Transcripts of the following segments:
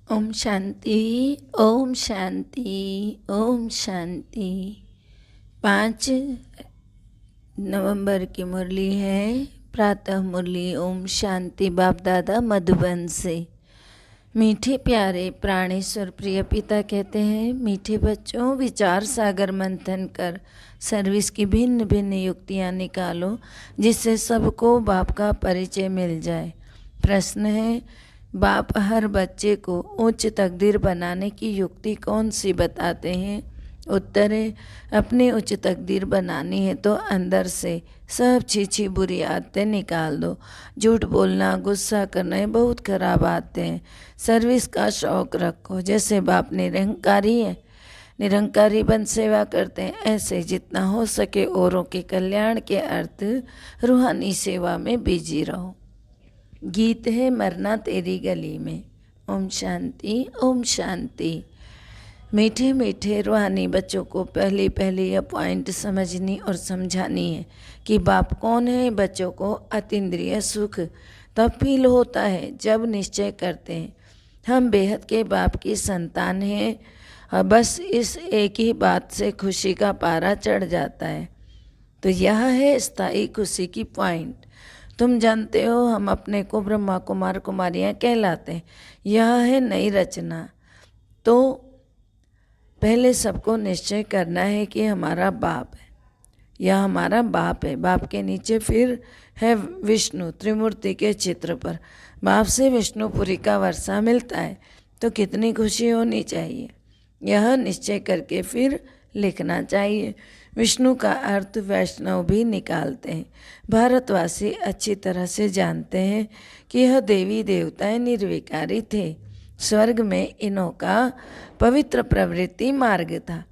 ओम शांति। ओम शांति। ओम शांति। 5 नवंबर की मुरली है प्रातः मुरली। ओम शांति। बाप दादा मधुबन से। मीठे प्यारे प्राणेश्वर प्रिय पिता कहते हैं, मीठे बच्चों, विचार सागर मंथन कर सर्विस की भिन्न भिन्न युक्तियाँ निकालो जिससे सबको बाप का परिचय मिल जाए। प्रश्न है, बाप हर बच्चे को उच्च तकदीर बनाने की युक्ति कौन सी बताते हैं? उत्तर है, अपनी उच्च तकदीर बनानी है तो अंदर से सब छी बुरी आदतें निकाल दो। झूठ बोलना, गुस्सा करना ये बहुत खराब आदतें हैं। सर्विस का शौक रखो। जैसे बाप निरंकारी है, निरंकारी बन सेवा करते हैं, ऐसे जितना हो सके औरों के कल्याण के अर्थ रूहानी सेवा में बिजी रहो। गीत है मरना तेरी गली में। ओम शांति। ओम शांति। मीठे मीठे रूहानी बच्चों को पहले पहले यह पॉइंट समझनी और समझानी है कि बाप कौन है। बच्चों को अतीन्द्रिय सुख तब फील होता है जब निश्चय करते हैं हम बेहद के बाप की संतान हैं, और बस इस एक ही बात से खुशी का पारा चढ़ जाता है। तो यह है स्थायी खुशी की पॉइंट। तुम जानते हो हम अपने को ब्रह्मा कुमार कुमारियाँ कहलाते हैं। यह है नई रचना। तो पहले सबको निश्चय करना है कि हमारा बाप है, यह हमारा बाप है। बाप के नीचे फिर है विष्णु त्रिमूर्ति के चित्र पर। बाप से विष्णुपुरी का वर्षा मिलता है तो कितनी खुशी होनी चाहिए। यह निश्चय करके फिर लिखना चाहिए। विष्णु का अर्थ वैष्णव भी निकालते हैं। भारतवासी अच्छी तरह से जानते हैं कि यह देवी देवताएं निर्विकारी थे। स्वर्ग में इन्हों का पवित्र प्रवृत्ति मार्ग था।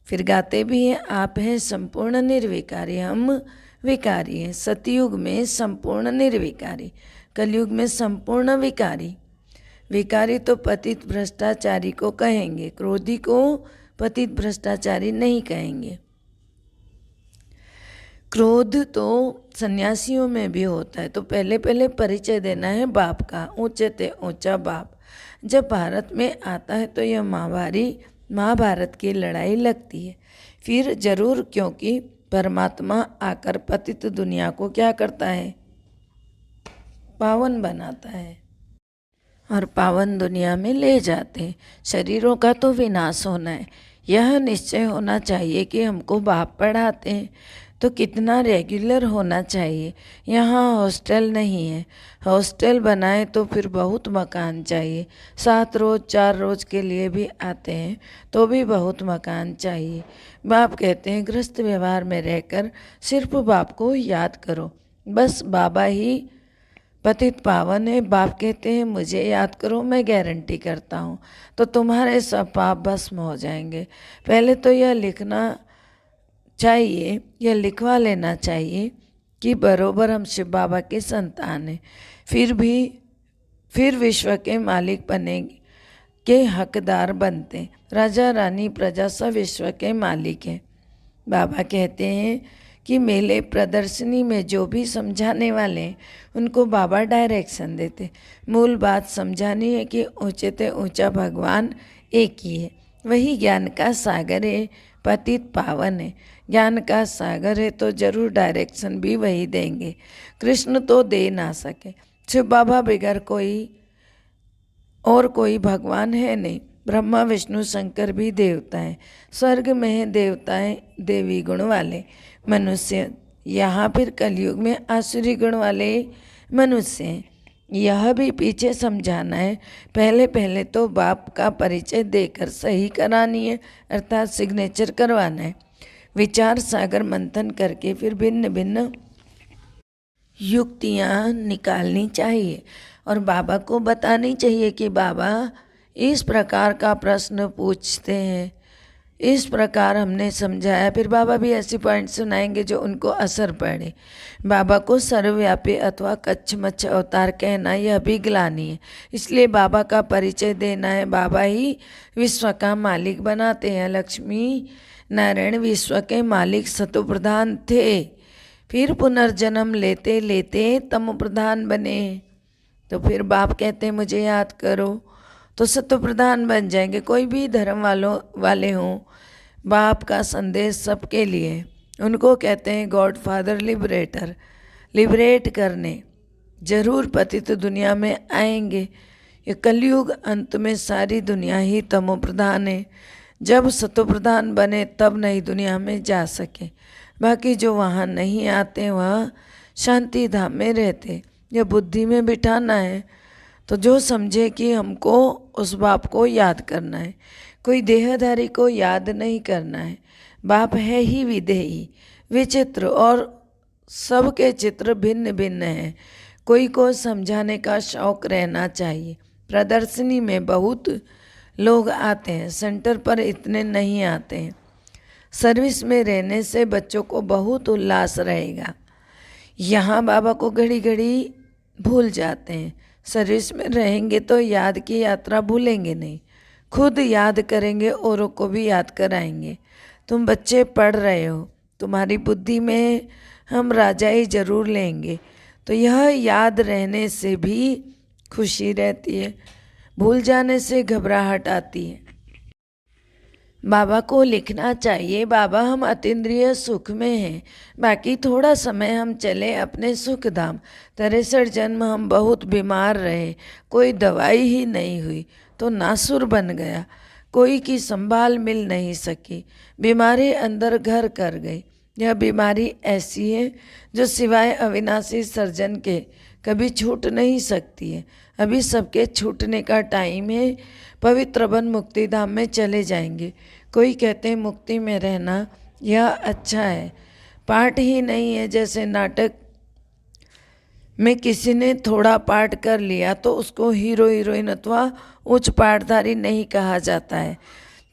फिर गाते भी हैं, आप हैं संपूर्ण निर्विकारी, हम विकारी हैं। सतयुग में संपूर्ण निर्विकारी, कलयुग में संपूर्ण विकारी। विकारी तो पतित भ्रष्टाचारी को कहेंगे, क्रोधी को पतित भ्रष्टाचारी नहीं कहेंगे। क्रोध तो सन्यासियों में भी होता है। तो पहले पहले परिचय देना है बाप का, ऊंचे ते ऊंचा बाप। जब भारत में आता है तो यह महाभारत की लड़ाई लगती है फिर जरूर, क्योंकि परमात्मा आकर पतित दुनिया को क्या करता है? पावन बनाता है और पावन दुनिया में ले जाते हैं। शरीरों का तो विनाश होना है। यह निश्चय होना चाहिए कि हमको बाप पढ़ाते हैं तो कितना रेगुलर होना चाहिए। यहाँ हॉस्टल नहीं है। हॉस्टल बनाए तो फिर बहुत मकान चाहिए। 7 रोज़ 4 रोज़ के लिए भी आते हैं तो भी बहुत मकान चाहिए। बाप कहते हैं गृहस्थ व्यवहार में रहकर सिर्फ बाप को याद करो, बस बाबा ही पतित पावन है। बाप कहते हैं मुझे याद करो, मैं गारंटी करता हूँ तो तुम्हारे सब पाप भस्म हो जाएंगे। पहले तो यह लिखना चाहिए, यह लिखवा लेना चाहिए कि बरोबर हम शिव बाबा के संतान हैं। फिर विश्व के मालिक बने के हकदार बनते। राजा रानी प्रजा सब विश्व के मालिक हैं। बाबा कहते हैं कि मेले प्रदर्शनी में जो भी समझाने वाले हैं उनको बाबा डायरेक्शन देते। मूल बात समझानी है कि ऊंचे ते ऊंचा भगवान एक ही है, वही ज्ञान का सागर है, पतित पावन है। ज्ञान का सागर है तो जरूर डायरेक्शन भी वही देंगे। कृष्ण तो दे ना सके, शिव बाबा बगैर कोई भगवान है नहीं। ब्रह्मा विष्णु शंकर भी देवता हैं। स्वर्ग में है देवताएं देवी गुण वाले मनुष्य, यहाँ फिर कलयुग में आसुरी गुण वाले मनुष्य हैं। यह भी पीछे समझाना है। पहले पहले तो बाप का परिचय देकर सही करानी है, अर्थात सिग्नेचर करवाना है। विचार सागर मंथन करके फिर भिन्न भिन्न युक्तियाँ निकालनी चाहिए और बाबा को बतानी चाहिए कि बाबा इस प्रकार का प्रश्न पूछते हैं, इस प्रकार हमने समझाया। फिर बाबा भी ऐसी पॉइंट सुनाएंगे जो उनको असर पड़े। बाबा को सर्वव्यापी अथवा कच्छमच्छ अवतार कहना यह भी ग्लानि है, इसलिए बाबा का परिचय देना है। बाबा ही विश्व का मालिक बनाते हैं। लक्ष्मी नारायण विश्व के मालिक सतो प्रधान थे, फिर पुनर्जन्म लेते लेते तम प्रधान बने। तो फिर बाप कहते हैं मुझे याद करो, तो सत्व प्रधान बन जाएंगे। कोई भी धर्म वाले हों, बाप का संदेश सबके लिए। उनको कहते हैं गॉड फादर लिबरेटर, लिबरेट करने जरूर पतित दुनिया में आएंगे। ये कलयुग अंत में सारी दुनिया ही तमो प्रधान है। जब सत्व प्रधान बने तब नई दुनिया में जा सके। बाकी जो वहाँ नहीं आते वह शांति धाम में रहते। यह बुद्धि में बिठाना है तो जो समझे कि हमको उस बाप को याद करना है, कोई देहधारी को याद नहीं करना है। बाप है ही विदेही, विचित्र, और सबके चित्र भिन्न भिन्न हैं। कोई को समझाने का शौक रहना चाहिए। प्रदर्शनी में बहुत लोग आते हैं, सेंटर पर इतने नहीं आते हैं। सर्विस में रहने से बच्चों को बहुत उल्लास रहेगा। यहाँ बाबा को घड़ी घड़ी भूल जाते हैं। सर्विस में रहेंगे तो याद की यात्रा भूलेंगे नहीं, खुद याद करेंगे, औरों को भी याद कराएंगे। तुम बच्चे पढ़ रहे हो, तुम्हारी बुद्धि में हम राजा ही जरूर लेंगे, तो यह याद रहने से भी खुशी रहती है, भूल जाने से घबराहट आती है। बाबा को लिखना चाहिए, बाबा हम अतीन्द्रिय सुख में हैं, बाकी थोड़ा समय हम चले अपने सुख धाम। 63 जन्म हम बहुत बीमार रहे, कोई दवाई ही नहीं हुई तो नासुर बन गया, कोई की संभाल मिल नहीं सकी, बीमारी अंदर घर कर गई। यह बीमारी ऐसी है जो सिवाय अविनाशी सर्जन के कभी छूट नहीं सकती है। अभी सबके छूटने का टाइम है। पवित्र बन मुक्ति धाम में चले जाएंगे। कोई कहते हैं मुक्ति में रहना यह अच्छा है, पाठ ही नहीं है। जैसे नाटक में किसी ने थोड़ा पाठ कर लिया तो उसको हीरो हीरोइन अथवा उच्च पाठधारी नहीं कहा जाता है।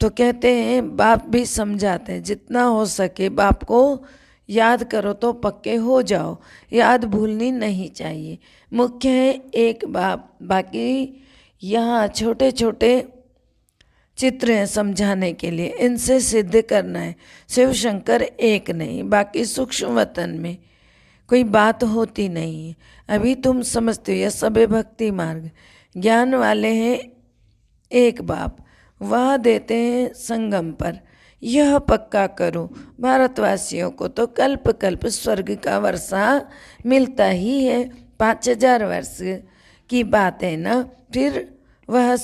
तो कहते हैं, बाप भी समझाते हैं, जितना हो सके बाप को याद करो तो पक्के हो जाओ। याद भूलनी नहीं चाहिए। मुख्य है एक बाप, बाकी यहाँ छोटे छोटे चित्र हैं समझाने के लिए, इनसे सिद्ध करना है। शिव शंकर एक नहीं, बाकी सूक्ष्म वतन में कोई बात होती नहीं है। अभी तुम समझते हो यह सबे भक्ति मार्ग। ज्ञान वाले हैं एक बाप, वह देते हैं संगम पर। यह पक्का करो, भारतवासियों को तो कल्प कल्प स्वर्ग का वर्षा मिलता ही है। 5000 वर्ष की बात है ना, फिर वह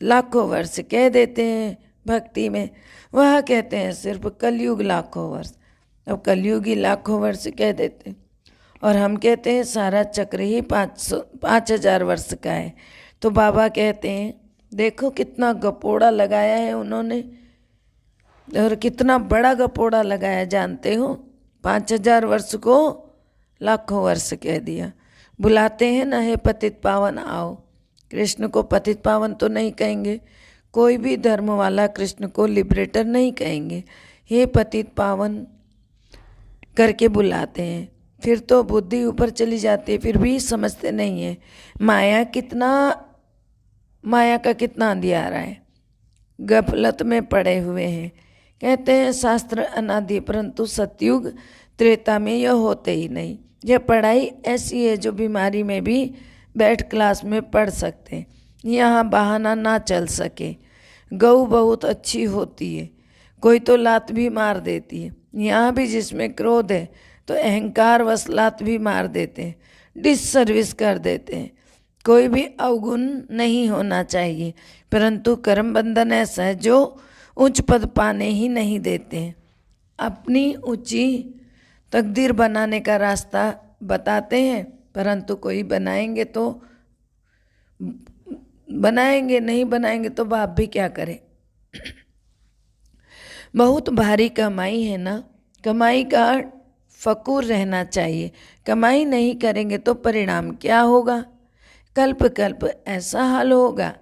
लाखों वर्ष कह देते हैं भक्ति में। वह कहते हैं सिर्फ कलयुग लाखों वर्ष, अब कलयुग ही लाखों वर्ष कह देते हैं। और हम कहते हैं सारा चक्र ही 5000 वर्ष का है। तो बाबा कहते हैं देखो कितना गपोड़ा लगाया है उन्होंने, और कितना बड़ा गपोड़ा लगाया जानते हो। 5000 वर्ष को लाखों वर्ष कह दिया। बुलाते हैं ना, हे पतित पावन आओ। कृष्ण को पतित पावन तो नहीं कहेंगे, कोई भी धर्म वाला कृष्ण को लिबरेटर नहीं कहेंगे, हे पतित पावन करके बुलाते हैं। फिर तो बुद्धि ऊपर चली जाती है, फिर भी समझते नहीं है माया का कितना अंधियारा है, गफलत में पड़े हुए हैं। कहते हैं शास्त्र अनादि, परंतु सतयुग त्रेता में यह होते ही नहीं। यह पढ़ाई ऐसी है जो बीमारी में भी बैठ क्लास में पढ़ सकते हैं, यहाँ बहाना ना चल सके। गऊ बहुत अच्छी होती है, कोई तो लात भी मार देती है। यहाँ भी जिसमें क्रोध है तो अहंकार वश लात भी मार देते हैं, डिससर्विस कर देते हैं। कोई भी अवगुण नहीं होना चाहिए, परंतु कर्म बंधन ऐसा है जो उच्च पद पाने ही नहीं देते हैं। अपनी ऊंची तकदीर बनाने का रास्ता बताते हैं, परंतु कोई बनाएंगे तो बनाएंगे, नहीं बनाएंगे तो बाप भी क्या करें। बहुत भारी कमाई है ना, कमाई का फकूर रहना चाहिए। कमाई नहीं करेंगे तो परिणाम क्या होगा, कल्प कल्प ऐसा हाल होगा।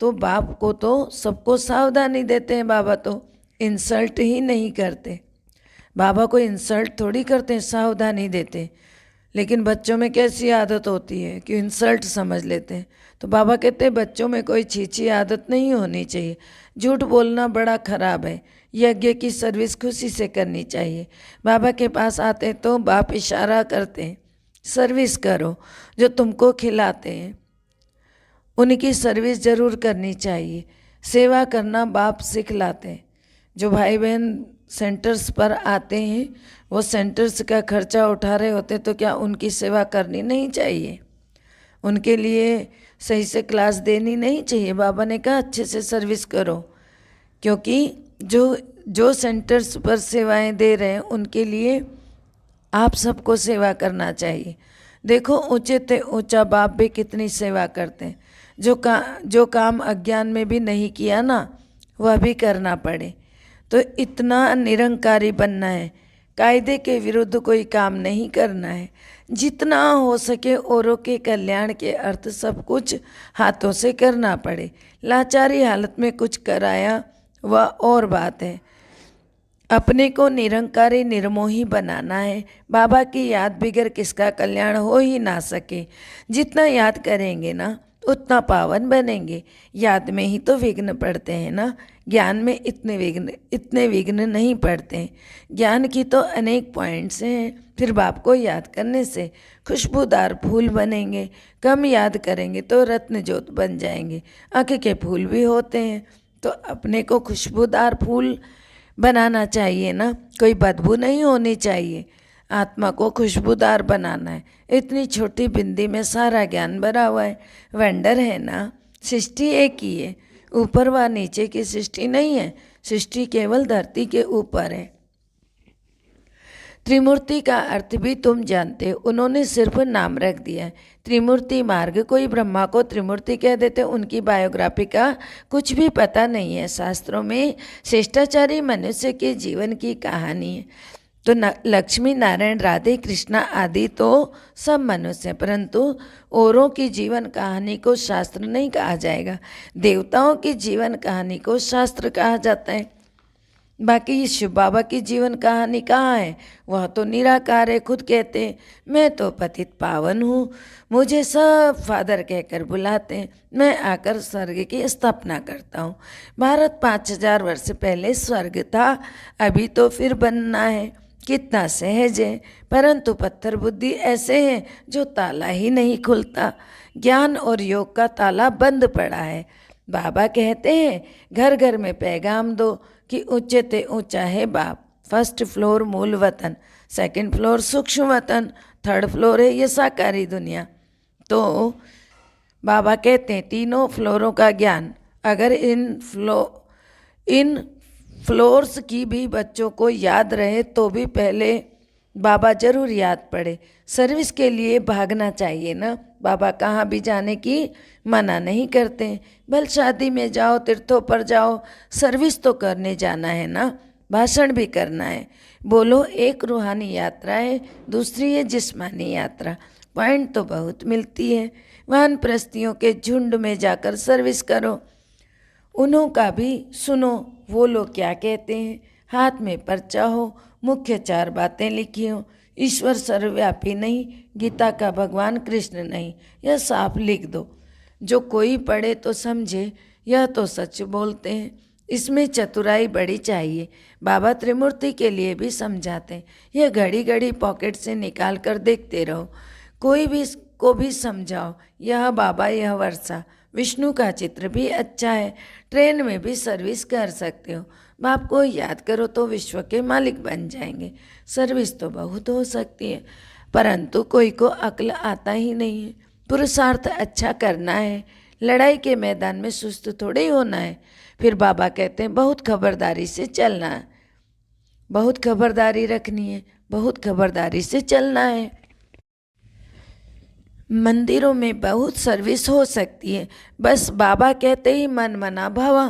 तो बाप को तो सबको सावधानी देते हैं, बाबा तो इंसल्ट ही नहीं करते। बाबा को इंसल्ट थोड़ी करते हैं, सावधानी देते हैं। लेकिन बच्चों में कैसी आदत होती है कि इंसल्ट समझ लेते हैं। तो बाबा कहते हैं बच्चों में कोई छीछी आदत नहीं होनी चाहिए। झूठ बोलना बड़ा खराब है। यज्ञ की सर्विस खुशी से करनी चाहिए। बाबा के पास आते तो बाप इशारा करते हैं सर्विस करो, जो तुमको खिलाते हैं उनकी सर्विस जरूर करनी चाहिए। सेवा करना बाप सिखलाते हैं। जो भाई बहन सेंटर्स पर आते हैं वो सेंटर्स का खर्चा उठा रहे होते, तो क्या उनकी सेवा करनी नहीं चाहिए? उनके लिए सही से क्लास देनी नहीं चाहिए? बाबा ने कहा अच्छे से सर्विस करो, क्योंकि जो जो सेंटर्स पर सेवाएं दे रहे हैं उनके लिए आप सबको सेवा करना चाहिए। देखो ऊंचे ते ऊंचा बाप भी कितनी सेवा करते हैं। जो काम अज्ञान में भी नहीं किया ना, वह भी करना पड़े। तो इतना निरंकारी बनना है, कायदे के विरुद्ध कोई काम नहीं करना है। जितना हो सके औरों के कल्याण के अर्थ सब कुछ हाथों से करना पड़े। लाचारी हालत में कुछ कराया वह और बात है। अपने को निरंकारी निर्मोही बनाना है। बाबा की याद बिगर किसका कल्याण हो ही ना सके। जितना याद करेंगे ना उतना पावन बनेंगे। याद में ही तो विघ्न पड़ते हैं ना, ज्ञान में इतने विघ्न नहीं पड़ते हैं। ज्ञान की तो अनेक पॉइंट्स हैं। फिर बाप को याद करने से खुशबूदार फूल बनेंगे। कम याद करेंगे तो रत्न ज्योत बन जाएंगे। आँख के फूल भी होते हैं, तो अपने को खुशबूदार फूल बनाना चाहिए ना, कोई बदबू नहीं होनी चाहिए। आत्मा को खुशबूदार बनाना है। इतनी छोटी बिंदी में सारा ज्ञान भरा हुआ है। वंडर है ना, सृष्टि एक ही है, ऊपर व नीचे की सृष्टि नहीं है। सृष्टि केवल धरती के ऊपर है। त्रिमूर्ति का अर्थ भी तुम जानते हो, उन्होंने सिर्फ नाम रख दिया है। त्रिमूर्ति मार्ग, कोई ब्रह्मा को त्रिमूर्ति कह देते, उनकी बायोग्राफी का कुछ भी पता नहीं है। शास्त्रों में श्रेष्ठाचारी मनुष्य के जीवन की कहानी है। तो लक्ष्मी नारायण राधे कृष्णा आदि तो सब मनुष्य हैं, परंतु औरों की जीवन कहानी को शास्त्र नहीं कहा जाएगा। देवताओं की जीवन कहानी को शास्त्र कहा जाता है। बाकी ये शिव बाबा की जीवन कहानी कहाँ है? वह तो निराकार है। खुद कहते हैं मैं तो पतित पावन हूँ, मुझे सब फादर कहकर बुलाते हैं, मैं आकर स्वर्ग की स्थापना करता हूँ। भारत 5000 वर्ष पहले स्वर्ग था, अभी तो फिर बनना है। कितना सहज है, परंतु पत्थर बुद्धि ऐसे हैं जो ताला ही नहीं खुलता। ज्ञान और योग का ताला बंद पड़ा है। बाबा कहते हैं घर घर में पैगाम दो कि ऊंचे ते ऊंचा है बाप। फर्स्ट फ्लोर मूल वतन, सेकंड फ्लोर सूक्ष्म वतन, थर्ड फ्लोर है ये साकारी दुनिया। तो बाबा कहते हैं तीनों फ्लोरों का ज्ञान अगर इन फ्लोर्स की भी बच्चों को याद रहे तो भी पहले बाबा जरूर याद पड़े। सर्विस के लिए भागना चाहिए ना। बाबा कहाँ भी जाने की मना नहीं करते। भले शादी में जाओ, तीर्थों पर जाओ, सर्विस तो करने जाना है ना, भाषण भी करना है। बोलो एक रूहानी यात्रा है, दूसरी है जिस्मानी यात्रा। पॉइंट तो बहुत मिलती है। वानप्रस्थियों के झुंड में जाकर सर्विस करो, उन्हों का भी सुनो, वो लोग क्या कहते हैं। हाथ में पर्चा हो, मुख्य 4 बातें लिखी हो। ईश्वर सर्वव्यापी नहीं, गीता का भगवान कृष्ण नहीं, यह साफ लिख दो। जो कोई पढ़े तो समझे, यह तो सच बोलते हैं। इसमें चतुराई बड़ी चाहिए। बाबा त्रिमूर्ति के लिए भी समझाते हैं। यह घड़ी घड़ी पॉकेट से निकाल कर देखते रहो। कोई भी को भी समझाओ, यह बाबा यह वर्षा। विष्णु का चित्र भी अच्छा है। ट्रेन में भी सर्विस कर सकते हो। बाप को याद करो तो विश्व के मालिक बन जाएंगे। सर्विस तो बहुत हो सकती है, परंतु कोई को अक्ल आता ही नहीं है। पुरुषार्थ अच्छा करना है, लड़ाई के मैदान में सुस्त थोड़े ही होना है। फिर बाबा कहते हैं बहुत खबरदारी से चलना है, बहुत खबरदारी रखनी है, बहुत खबरदारी से चलना है। मंदिरों में बहुत सर्विस हो सकती है, बस बाबा कहते ही मन मना भवा।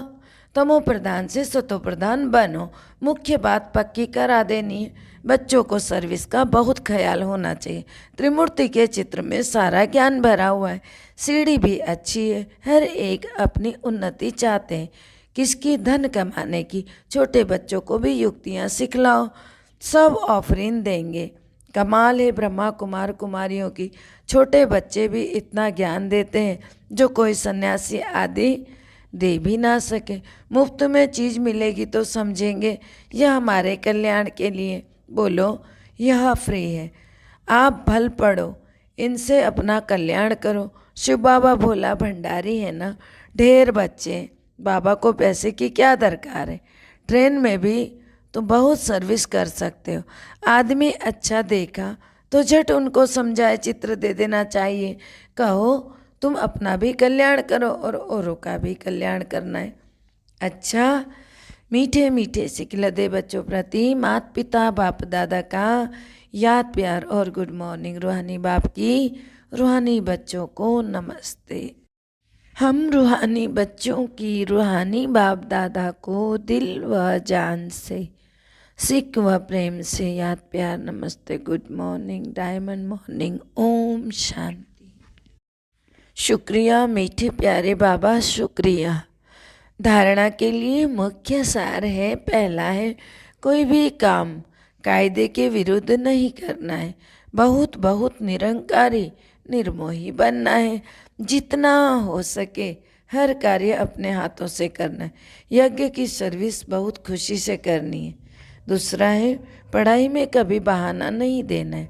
तमो प्रधान से सतो प्रधान बनो। मुख्य बात पक्की करा देनी है। बच्चों को सर्विस का बहुत ख्याल होना चाहिए। त्रिमूर्ति के चित्र में सारा ज्ञान भरा हुआ है। सीढ़ी भी अच्छी है। हर एक अपनी उन्नति चाहते हैं, किसकी धन कमाने की। छोटे बच्चों को भी युक्तियाँ सिखलाओ, सब ऑफरिंग देंगे। कमाल है ब्रह्मा कुमार कुमारियों की। छोटे बच्चे भी इतना ज्ञान देते हैं जो कोई सन्यासी आदि दे भी ना सके। मुफ्त में चीज़ मिलेगी तो समझेंगे यह हमारे कल्याण के लिए। बोलो यह फ्री है, आप भल पढ़ो, इनसे अपना कल्याण करो। शिव बाबा भोला भंडारी है ना, ढेर बच्चे, बाबा को पैसे की क्या दरकार है। ट्रेन में भी तुम बहुत सर्विस कर सकते हो। आदमी अच्छा देखा तो झट उनको समझाए चित्र दे देना चाहिए। कहो तुम अपना भी कल्याण करो और औरों का भी कल्याण करना है। अच्छा, मीठे मीठे सिखलदे बच्चों प्रति माता पिता बाप दादा का याद प्यार और गुड मॉर्निंग। रूहानी बाप की रूहानी बच्चों को नमस्ते। हम रूहानी बच्चों की रूहानी बाप दादा को दिल व जान से, सिक व प्रेम से याद प्यार नमस्ते, good morning, diamond morning, Om Shanti. शुक्रिया मीठे प्यारे बाबा, शुक्रिया। धारणा के लिए मुख्य सार है, पहला है कोई भी काम कायदे के विरुद्ध नहीं करना है। बहुत बहुत निरंकारी निर्मोही बनना है। जितना हो सके हर कार्य अपने हाथों से करना है। यज्ञ की सर्विस बहुत खुशी से करनी है। दूसरा है पढ़ाई में कभी बहाना नहीं देना है।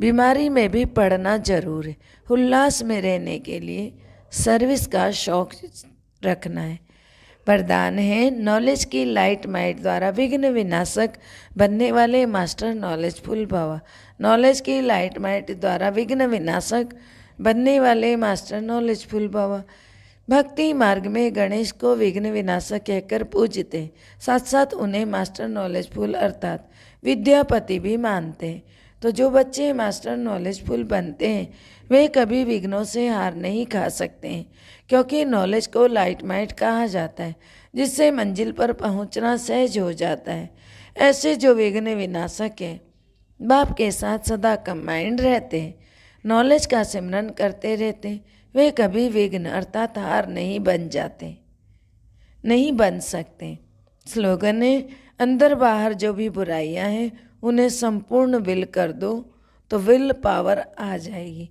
बीमारी में भी पढ़ना जरूर है। उल्लास में रहने के लिए सर्विस का शौक रखना है। वरदान है नॉलेज की लाइट माइट द्वारा विघ्न विनाशक बनने वाले मास्टर नॉलेजफुल भव। नॉलेज की लाइट माइट द्वारा विघ्न विनाशक बनने वाले मास्टर नॉलेजफुल भव। भक्ति मार्ग में गणेश को विघ्न विनाशक कहकर पूजते, साथ साथ उन्हें मास्टर नॉलेजफुल अर्थात विद्यापति भी मानते हैं। तो जो बच्चे मास्टर नॉलेजफुल बनते हैं वे कभी विघ्नों से हार नहीं खा सकते हैं, क्योंकि नॉलेज को लाइट माइट कहा जाता है, जिससे मंजिल पर पहुंचना सहज हो जाता है। ऐसे जो विघ्न विनाशक हैं बाप के साथ सदा कंबाइंड रहते हैं, नॉलेज का सिमरन करते रहते हैं, वे कभी विघ्न अर्थात हार नहीं बन जाते, नहीं बन सकते। स्लोगन है अंदर बाहर जो भी बुराइयां हैं उन्हें संपूर्ण विल कर दो तो विल पावर आ जाएगी।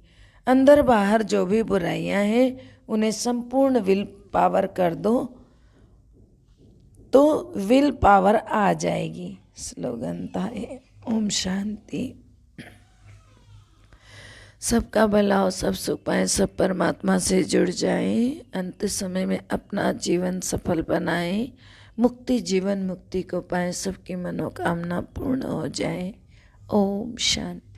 अंदर बाहर जो भी बुराइयां हैं उन्हें संपूर्ण विल पावर कर दो तो विल पावर आ जाएगी। स्लोगन था ये। ओम शांति। सबका भला हो, सब सुख पाए, सब परमात्मा से जुड़ जाए, अंत समय में अपना जीवन सफल बनाए, मुक्ति जीवन मुक्ति को पाए, सबकी मनोकामना पूर्ण हो जाए। ओम शांति।